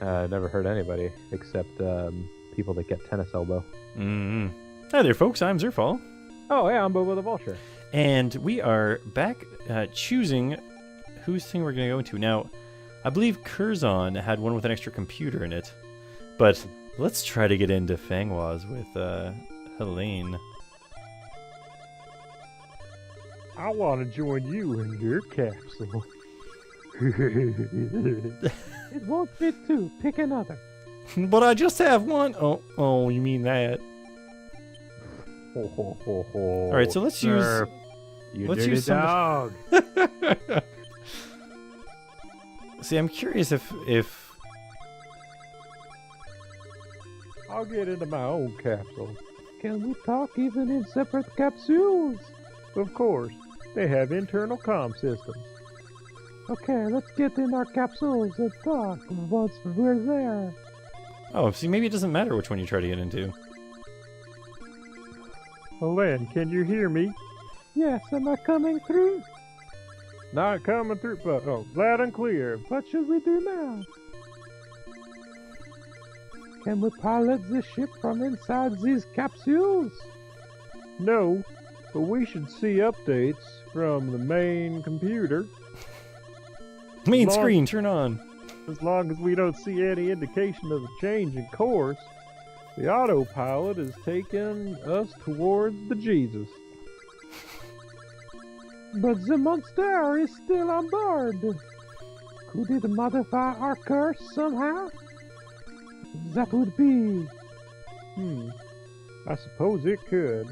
Never heard anybody except people that get tennis elbow. Hi there, folks. I'm Zerfall. Oh, yeah, I'm BoboTheVulture. And we are back choosing whose thing we're going to go into. Now, I believe Curzon had one with an extra computer in it. But let's try to get into Fangwa's with Helene. I want to join you in your capsule. It won't fit two. Pick another. But I just have one. Oh, you mean that? All right, so let's use. Let's use some dog. See, I'm curious if I'll get into my own capsule. Can we talk even in separate capsules? Of course, they have internal comm systems. Okay, let's get in our capsules and talk once we're there. Oh, see, maybe it doesn't matter which one you try to get into. Helene, can you hear me? Yes, am I coming through? Not coming through, but loud and clear. What should we do now? Can we pilot the ship from inside these capsules? No, but we should see updates from the main computer. Main screen, turn on. As long as we don't see any indication of a change in course, the autopilot is taking us towards the Jesus. But the monster is still on board. Could it modify our curse somehow? That would be... I suppose it could.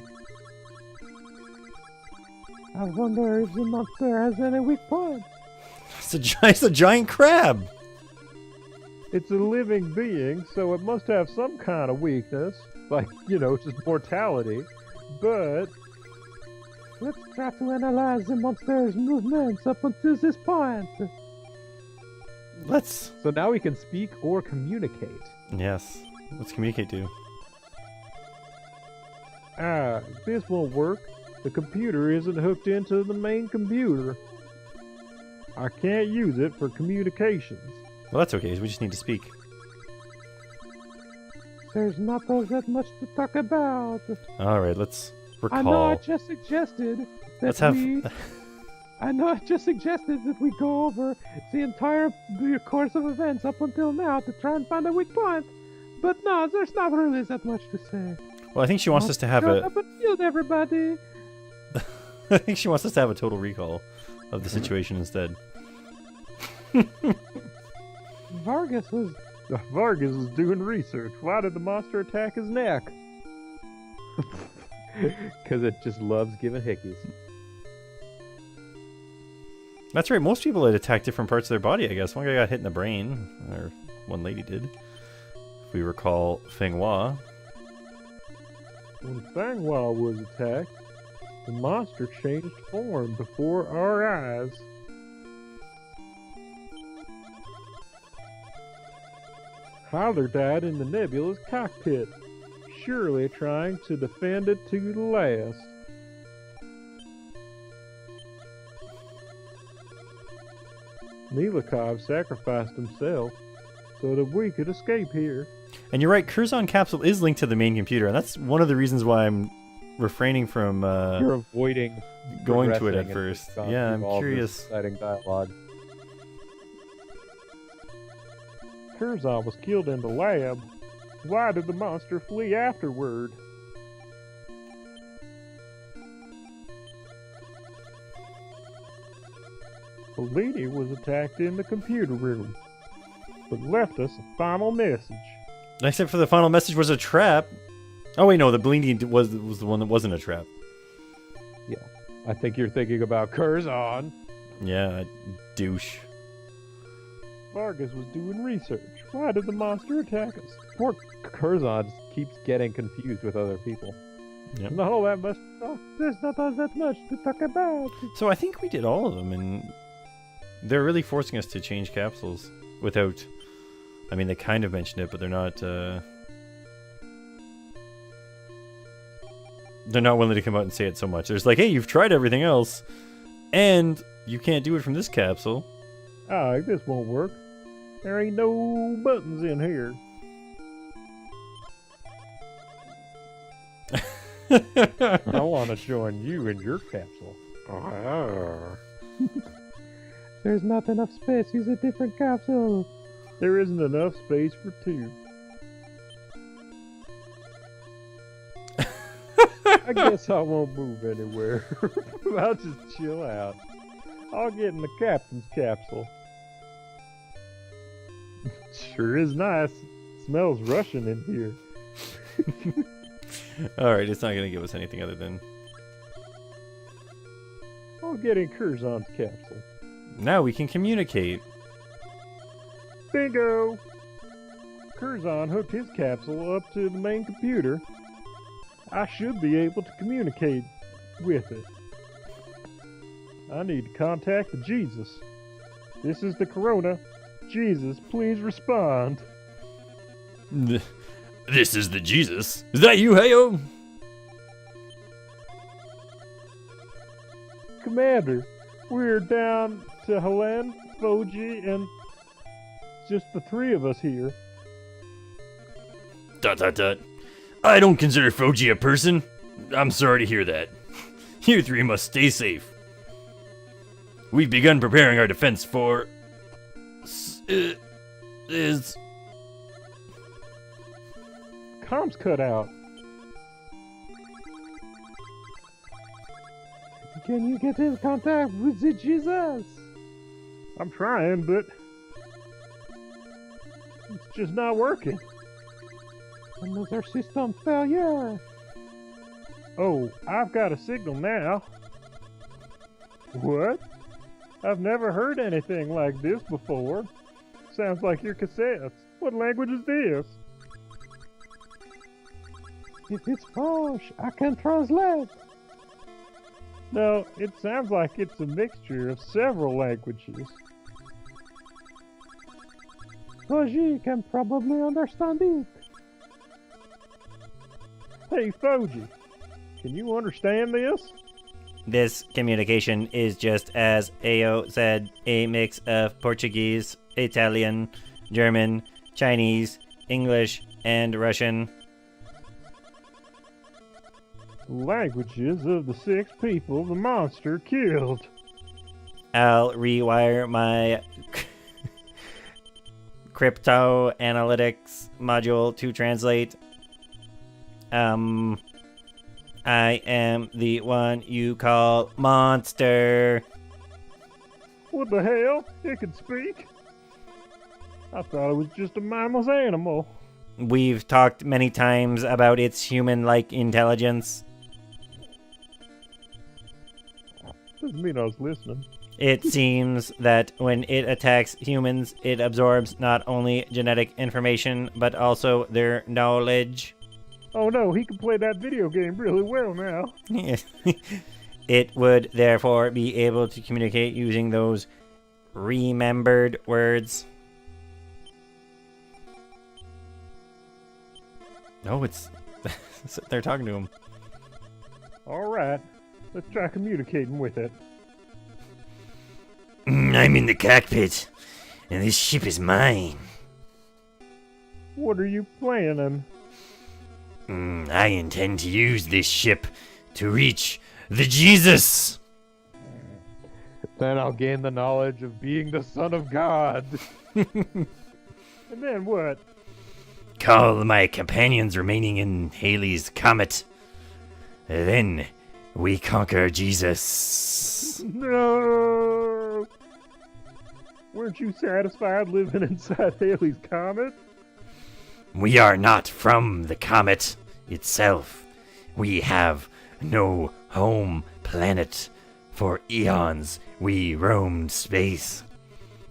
I wonder if the monster has any weak points. It's a giant crab. It's a living being, so it must have some kind of weakness. Like, just mortality. But... let's try to analyze the monster's movements up until this point. Let's. So now we can speak or communicate. Yes. Let's communicate to. This won't work. The computer isn't hooked into the main computer. I can't use it for communications. Well, that's okay. We just need to speak. There's not that much to talk about. All right, let's recall. I know I just suggested that we go over the entire course of events up until now to try and find a weak point. But no, there's not really that much to say. Well, I think she wants us to have a... up and field, everybody! I think she wants us to have a total recall of the situation instead. Vargas was doing research. Why did the monster attack his neck? Because it just loves giving hickeys. That's right. Most people had attacked different parts of their body, I guess. One guy got hit in the brain, or one lady did. If we recall Fenghua. When Fenghua was attacked, the monster changed form before our eyes. Hyler died in the nebula's cockpit, surely trying to defend it to the last. Milikov sacrificed himself so that we could escape here. And you're right, Curzon capsule is linked to the main computer, and that's one of the reasons why I'm refraining from you're avoiding going to it at first. Yeah, I'm curious. Exciting dialogue. Curzon was killed in the lab. Why did the monster flee afterward? Bellini was attacked in the computer room, but left us a final message. Except for the final message was a trap. Oh wait, no, the Bellini was the one that wasn't a trap. Yeah, I think you're thinking about Curzon. Yeah, douche. Vargas was doing research. Why did the monster attack us? Poor Curzon just keeps getting confused with other people. Yep. Not all that much. There's not all that much to talk about. So I think we did all of them, and they're really forcing us to change capsules without... I mean, they kind of mentioned it, but they're not... They're not willing to come out and say it so much. There's like, hey, you've tried everything else, and you can't do it from this capsule. This won't work. There ain't no buttons in here. I want to join you in your capsule. There's not enough space. Use a different capsule. There isn't enough space for two. I guess I won't move anywhere. I'll just chill out. I'll get in the captain's capsule. Sure is nice. Smells Russian in here. Alright, it's not going to give us anything other than... I'll get in Curzon's capsule. Now we can communicate. Bingo! Curzon hooked his capsule up to the main computer. I should be able to communicate with it. I need to contact the Jesus. This is the Corona. Jesus, please respond. This is the Jesus. Is that you, Heyo? Commander, we're down to Helen, Foji, and just the three of us here. ... I don't consider Foji a person. I'm sorry to hear that. You three must stay safe. We've begun preparing our defense for... Comms cut out. Can you get in contact with the Jesus? I'm trying, but it's just not working. Another system failure. Oh, I've got a signal now. What? I've never heard anything like this before. Sounds like your cassettes. What language is this? If it's French, I can translate. No, it sounds like it's a mixture of several languages. Koji can probably understand it. Hey, Foji, can you understand this? This communication is just as Ao said, a mix of Portuguese, Italian, German, Chinese, English, and Russian. Languages of the 6 people the monster killed. I'll rewire my crypto analytics module to translate. I am the one you call monster. What the hell? It can speak? I thought it was just a mammal's animal. We've talked many times about its human-like intelligence. Doesn't mean I was listening. It seems that when it attacks humans, it absorbs not only genetic information, but also their knowledge. Oh no, he can play that video game really well now. It would therefore be able to communicate using those remembered words. No, it's... they're talking to him. Alright, let's try communicating with it. I'm in the cockpit, and this ship is mine. What are you planning? I intend to use this ship to reach the Jesus. Then I'll gain the knowledge of being the Son of God. And then what? Call my companions remaining in Halley's Comet. Then we conquer Jesus. No! Weren't you satisfied living inside Halley's Comet? We are not from the comet itself. We have no home planet. For eons we roamed space.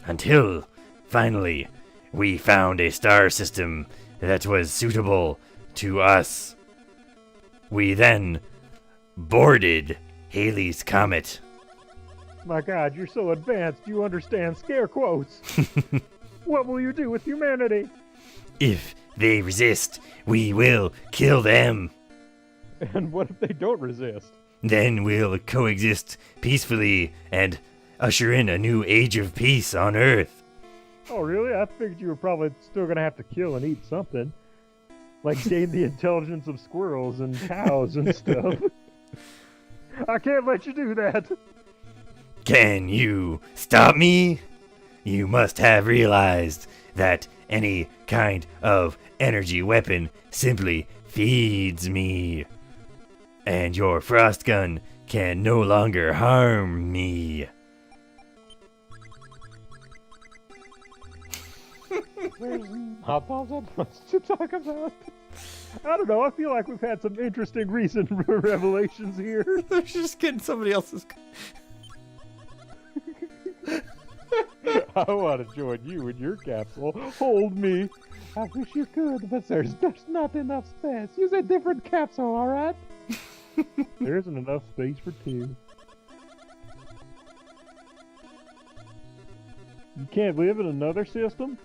Until, finally, we found a star system that was suitable to us. We then boarded Halley's Comet. My God, you're so advanced you understand scare quotes. What will you do with humanity? If they resist, we will kill them. And what if they don't resist? Then we'll coexist peacefully and usher in a new age of peace on Earth. Oh, really? I figured you were probably still gonna have to kill and eat something. Like gain the intelligence of squirrels and cows and stuff. I can't let you do that. Can you stop me? You must have realized that any kind of energy weapon simply feeds me. And your frost gun can no longer harm me. There's not all that much to talk about. I don't know. I feel like we've had some interesting recent revelations here. They're just getting somebody else's. I want to join you in your capsule. Hold me. I wish you could, but there's not enough space. Use a different capsule, alright? There isn't enough space for two. You can't live in another system?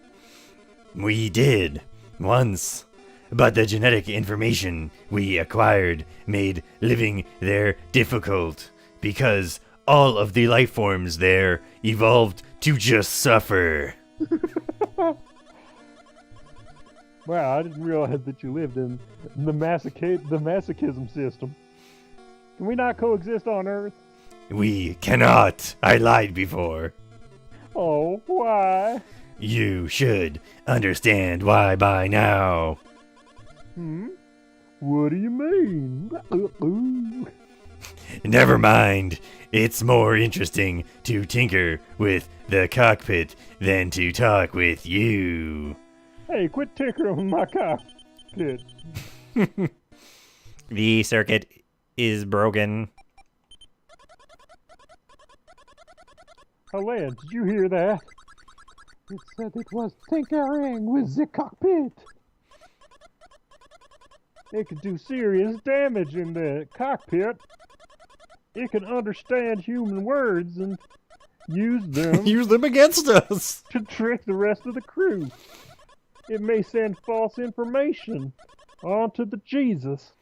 We did, once. But the genetic information we acquired made living there difficult, because all of the life forms there evolved to just suffer. Wow, I didn't realize that you lived in the masochism system. Can we not coexist on Earth? We cannot. I lied before. Oh, why? You should understand why by now. What do you mean? Never mind. It's more interesting to tinker with the cockpit than to talk with you. Hey, quit tinkering with my cockpit. The circuit is broken. Alan, did you hear that? It said it was tinkering with the cockpit. It could do serious damage in the cockpit. It can understand human words and use them Use them against us. to trick the rest of the crew. It may send false information onto the Jesus.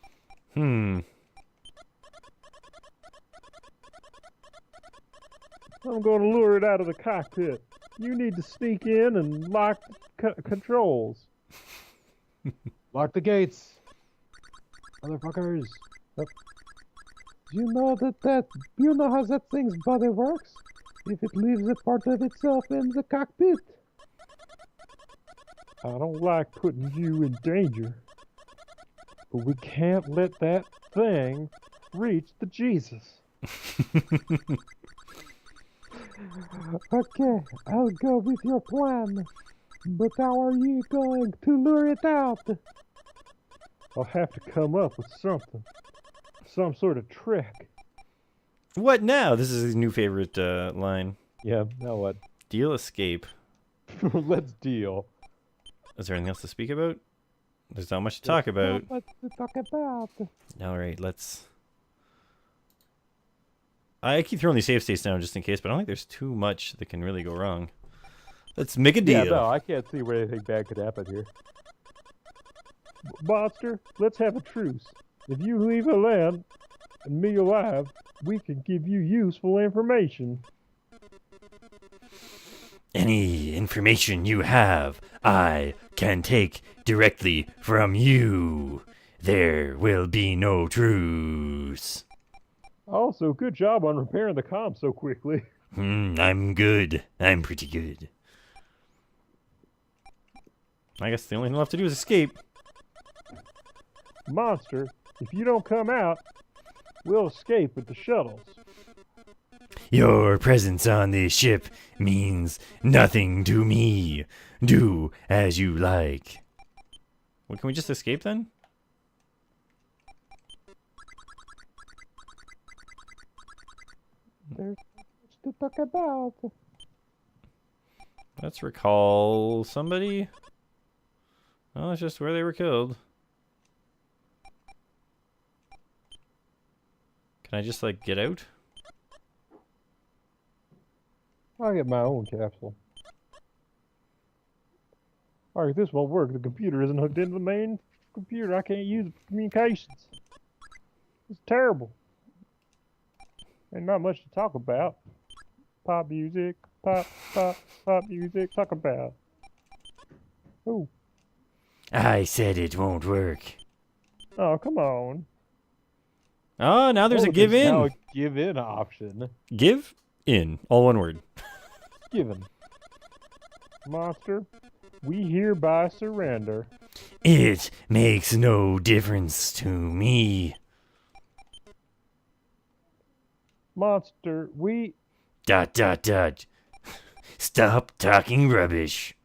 Hmm. I'm going to lure it out of the cockpit. You need to sneak in and lock the controls. Lock the gates. Motherfuckers. You know you know how that thing's body works? If it leaves a part of itself in the cockpit. I don't like putting you in danger, but we can't let that thing reach the Jesus. Okay, I'll go with your plan. But how are you going to lure it out? I'll have to come up with something. Some sort of trick. What now? This is his new favorite line. Yeah, now what? Deal escape. Let's deal. Is there anything else to speak about? There's not much to talk about. What to talk about? Alright, let's... I keep throwing these save states down just in case, but I don't think there's too much that can really go wrong. Let's make a deal. Yeah, no, I can't see where anything bad could happen here. Monster, let's have a truce. If you leave Alan and me alive, we can give you useful information. Any information you have, I can take directly from you. There will be no truce. Also, good job on repairing the comm so quickly. I'm good. I'm pretty good. I guess the only thing left to do is escape. Monster, if you don't come out, we'll escape with the shuttles. Your presence on this ship means nothing to me. Do as you like. Well, can we just escape then? There's much to talk about. Let's recall somebody. Oh, it's just where they were killed. Can I just, like, get out? I'll get my own capsule. Alright, this won't work. The computer isn't hooked into the main computer. I can't use it for communications. It's terrible. Ain't not much to talk about. Pop music, Pop, pop, pop music. Talk about. Oh, I said it won't work. oh, come on. Oh, now there's a give in. Now a give in option. Give in. All one word. Given. Monster, we hereby surrender. It makes no difference to me. Monster, we... ... Stop talking rubbish.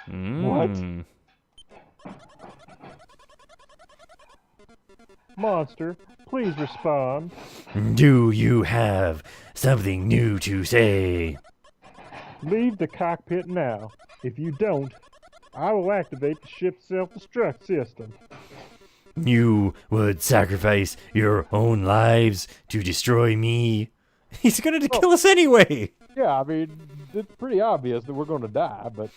What? Monster, please respond. Do you have something new to say? Leave the cockpit now. If you don't, I will activate the ship's self-destruct system. You would sacrifice your own lives to destroy me? He's going to kill us anyway! Yeah, I mean, it's pretty obvious that we're going to die, but...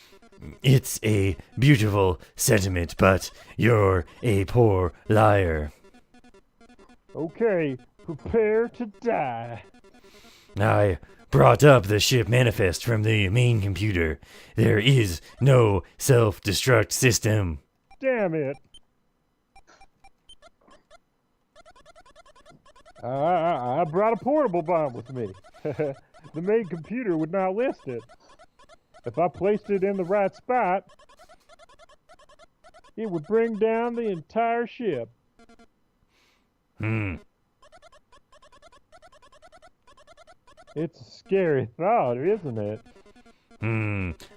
It's a beautiful sentiment, but you're a poor liar. Okay, prepare to die. I brought up the ship manifest from the main computer. There is no self-destruct system. Damn it. I brought a portable bomb with me. The main computer would not list it. If I placed it in the right spot, it would bring down the entire ship. It's a scary thought, isn't it?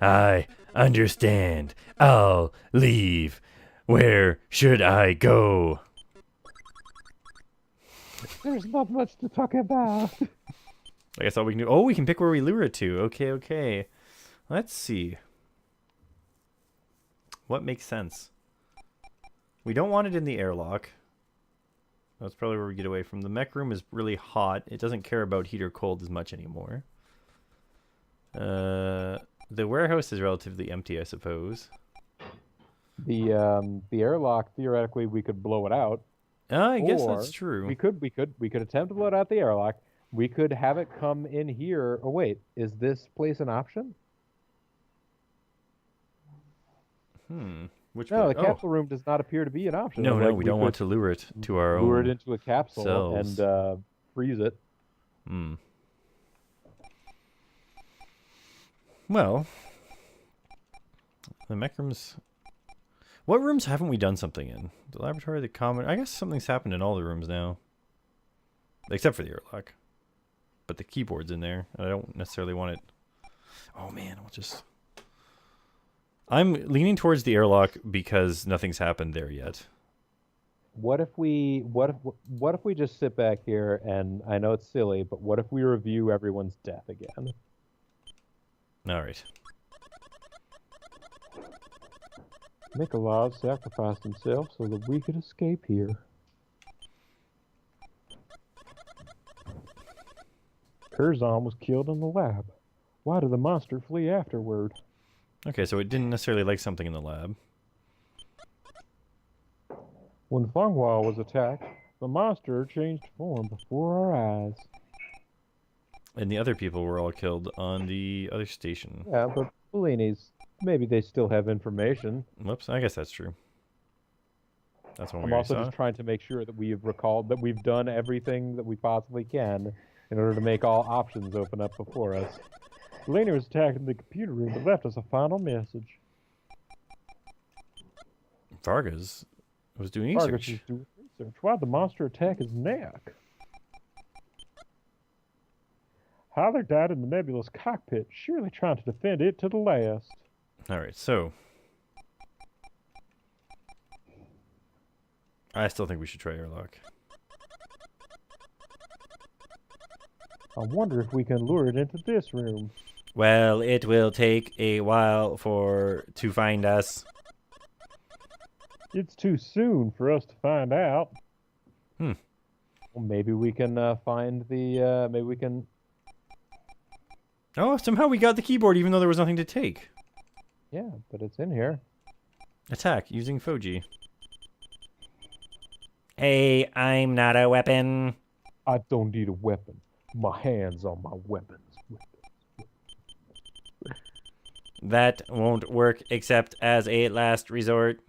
I understand. I'll leave. Where should I go? There's not much to talk about. I guess all we can do... Oh, we can pick where we lure it to. Okay. Let's see. What makes sense? We don't want it in the airlock. That's probably where we get away from. The mech room is really hot. It doesn't care about heat or cold as much anymore. The warehouse is relatively empty, I suppose. The airlock, theoretically, we could blow it out. I guess Or that's true. We could attempt to blow out the airlock. We could have it come in here. Oh wait, is this place an option? Which No, way? the capsule room does not appear to be an option. No, Like, we don't want to lure it to our lure own it into a capsule selves. and freeze it. Well, the mech rooms... What rooms haven't we done something in? The laboratory, the common... I guess something's happened in all the rooms now. Except for the airlock. But the keyboard's in there. And I don't necessarily want it... Oh man, I'll just... I'm leaning towards the airlock because nothing's happened there yet. What if we just sit back here and I know it's silly, but what if we review everyone's death again? Alright. Nikolov sacrificed himself so that we could escape here. Curzon was killed in the lab. Why did the monster flee afterward? Okay, so it didn't necessarily like something in the lab. When Fenghua was attacked, the monster changed form before our eyes. And the other people were all killed on the other station. Yeah, but Bellini's, maybe they still have information. Whoops, I guess that's true. That's one we I'm already also saw. just trying to make sure that we've recalled that we've done everything that we possibly can in order to make all options open up before us. Bellini was attacked in the computer room but left us a final message. Vargas was doing Vargas research. was doing research. Why'd the monster attack his neck? Hyler died in the nebulous cockpit, surely trying to defend it to the last. Alright, so... I still think we should try airlock. I wonder if we can lure it into this room. Well, it will take a while to find us. It's too soon for us to find out. Well, maybe we can find the. Maybe we can. Oh, somehow we got the keyboard even though there was nothing to take. Yeah, but it's in here. Attack using Foji. Hey, I'm not a weapon. I don't need a weapon. my hands on my weapons. That won't work except as a last resort.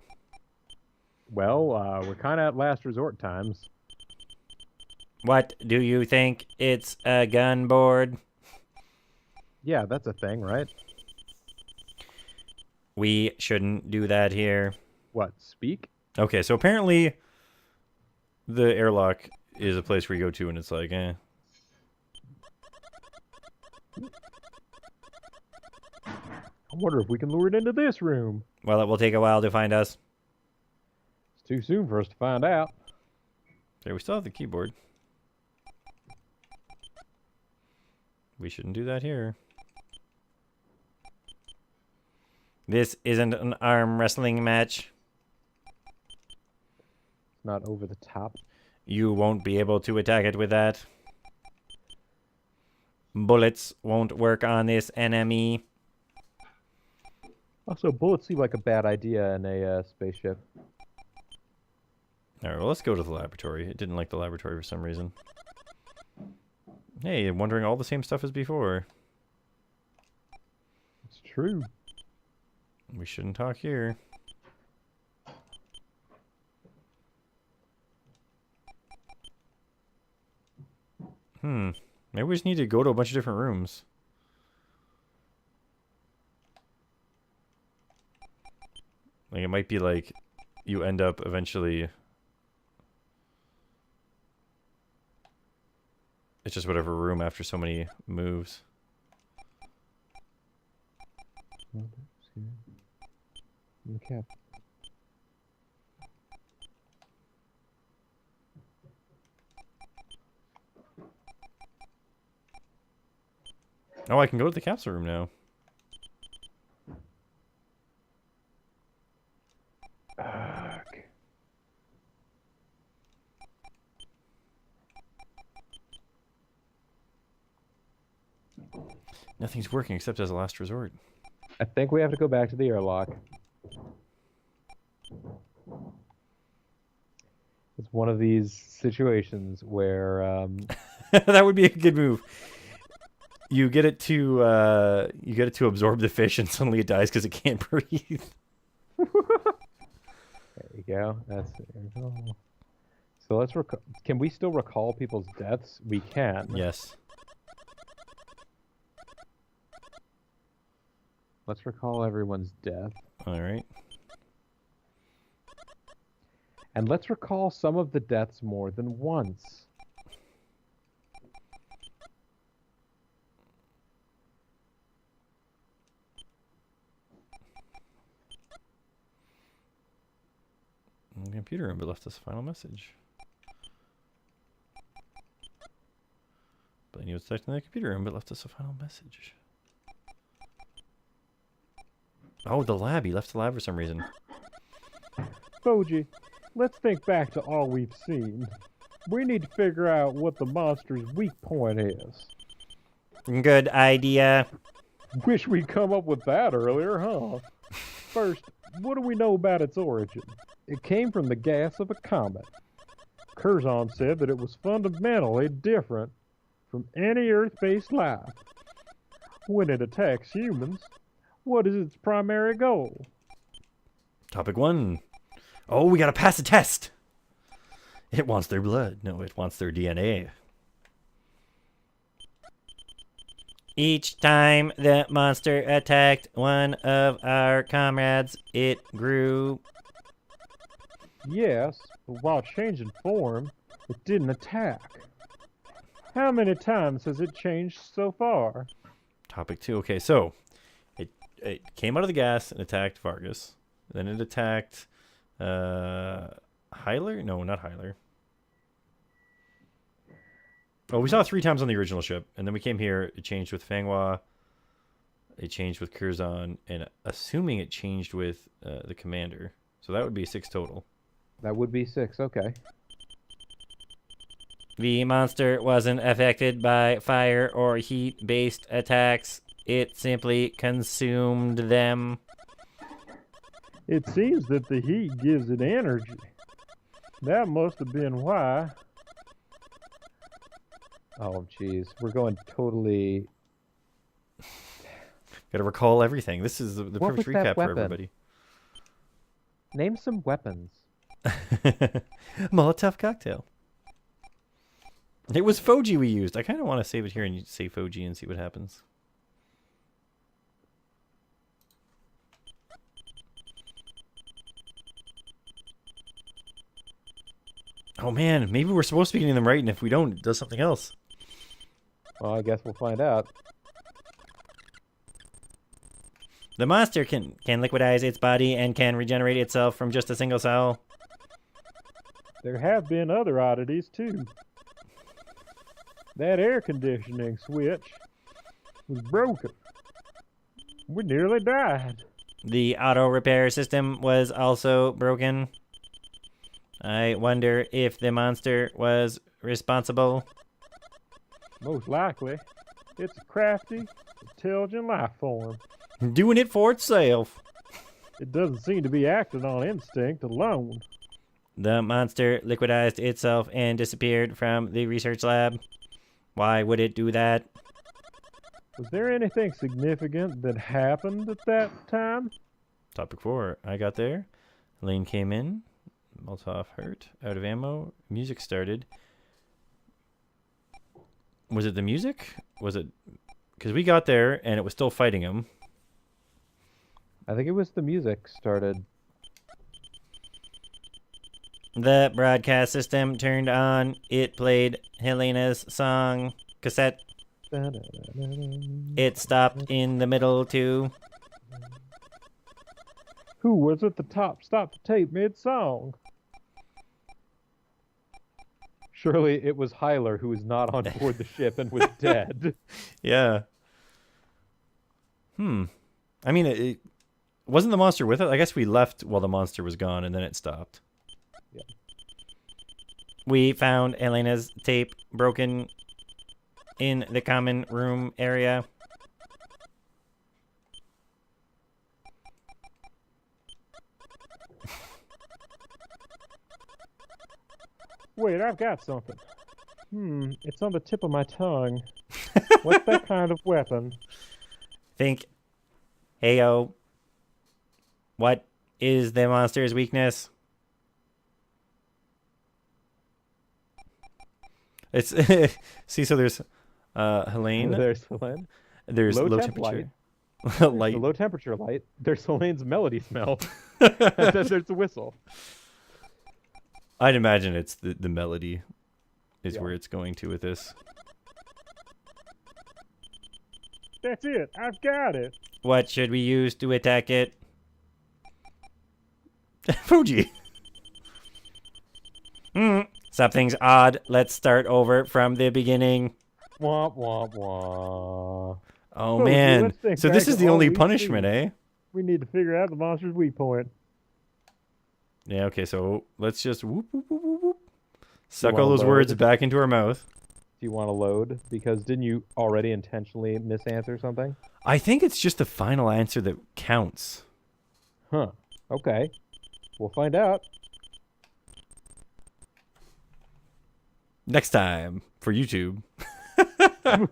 Well, we're kind of at last resort times. What do you think? It's a gun board? Yeah, that's a thing, right? We shouldn't do that here. What, speak? Okay, so apparently the airlock is a place where you go to and it's like, eh. I wonder if we can lure it into this room. Well, it will take a while to find us. It's too soon for us to find out. There, we still have the keyboard. We shouldn't do that here. This isn't an arm wrestling match. It's not over the top. You won't be able to attack it with that. Bullets won't work on this enemy. Also, bullets seem like a bad idea in a spaceship. Alright, well, let's go to the laboratory. It didn't like the laboratory for some reason. Hey, I'm wondering all the same stuff as before. It's true. We shouldn't talk here. Maybe we just need to go to a bunch of different rooms. Like, it might be like you end up eventually... It's just whatever room after so many moves. Okay. Oh, I can go to the capsule room now. Nothing's working except as a last resort. I think we have to go back to the airlock. It's one of these situations where That would be a good move. You get it to absorb the fish, and suddenly it dies because it can't breathe. there you go. That's so let's can we still recall people's deaths? We can. Yes. Let's recall everyone's death. All right. And let's recall some of the deaths more than once. The computer room left us a final message. But he was detecting the computer room, but left us a final message. Oh, the lab. He left the lab for some reason. Boji, let's think back to all we've seen. We need to figure out what the monster's weak point is. Good idea. Wish we'd come up with that earlier, huh? First, what do we know about its origin? It came from the gas of a comet. Curzon said that it was fundamentally different from any Earth-based life. When it attacks humans, what is its primary goal? Topic 1. Oh, we gotta pass a test. It wants their blood. No, it wants their DNA. Each time the monster attacked one of our comrades, it grew. Yes, but while changing form, it didn't attack. How many times has it changed so far? Topic 2. Okay, so it came out of the gas and attacked Vargas. Then it attacked Hyler? No, not Hyler. Oh, we saw it 3 times on the original ship, and then we came here. It changed with Fanghua. It changed with Curzon, and assuming it changed with the commander. So that would be 6 total. That would be 6, okay. The monster wasn't affected by fire or heat-based attacks. It simply consumed them. It seems that the heat gives it energy. That must have been why. Oh, jeez. We're going totally... Gotta recall everything. This is the What perfect was that recap for weapon? everybody. Name some weapons. Molotov cocktail. It was Foji we used. I kind of want to save it here and say Foji and see what happens. Oh man, maybe we're supposed to be getting them right, and if we don't, it does something else. Well, I guess we'll find out. The monster can liquidize its body and can regenerate itself from just a single cell. There have been other oddities, too. That air conditioning switch was broken. We nearly died. The auto repair system was also broken. I wonder if the monster was responsible. Most likely, it's a crafty, intelligent life form. Doing it for itself. It doesn't seem to be acting on instinct alone. The monster liquidized itself and disappeared from the research lab. Why would it do that? Was there anything significant that happened at that time? Topic 4. I got there. Lane came in. Molotov hurt. Out of ammo. Music started. Was it the music? Was it... Because we got there and it was still fighting him. I think it was the music started. The broadcast system turned on. It played Helena's song cassette. It stopped in the middle too. Who was at the top? Stop the tape mid-song. Surely it was Hyler who was not on board the ship and was dead. Yeah. I mean, it wasn't the monster with it? I guess we left while the monster was gone and then it stopped. Yeah. We found Elena's tape broken in the common room area. Wait, I've got something. It's on the tip of my tongue. What's that kind of weapon? Think, heyo, what is the monster's weakness? It's see, so there's Helene. There's Helene. There's low temperature light. The low temperature light. There's Helene's melody smell. And then there's the whistle. I'd imagine it's the melody is where it's going to with this. That's it. I've got it. What should we use to attack it? Fuji. Something's odd. Let's start over from the beginning. Wah, wah, wah. Oh, Fuji, man. let's think So back this to is the all only we've punishment, seen. eh? We need to figure out the monster's weak point. Yeah, okay, so let's just whoop, whoop, whoop, whoop, whoop. Suck wanna all those load? words back into our mouth. Do you want to load? Because didn't you already intentionally misanswer something? I think it's just the final answer that counts. Huh. Okay. We'll find out. Next time for YouTube. I'm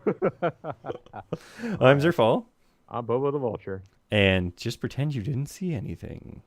Zerfall. I'm Bobo the Vulture. And just pretend you didn't see anything.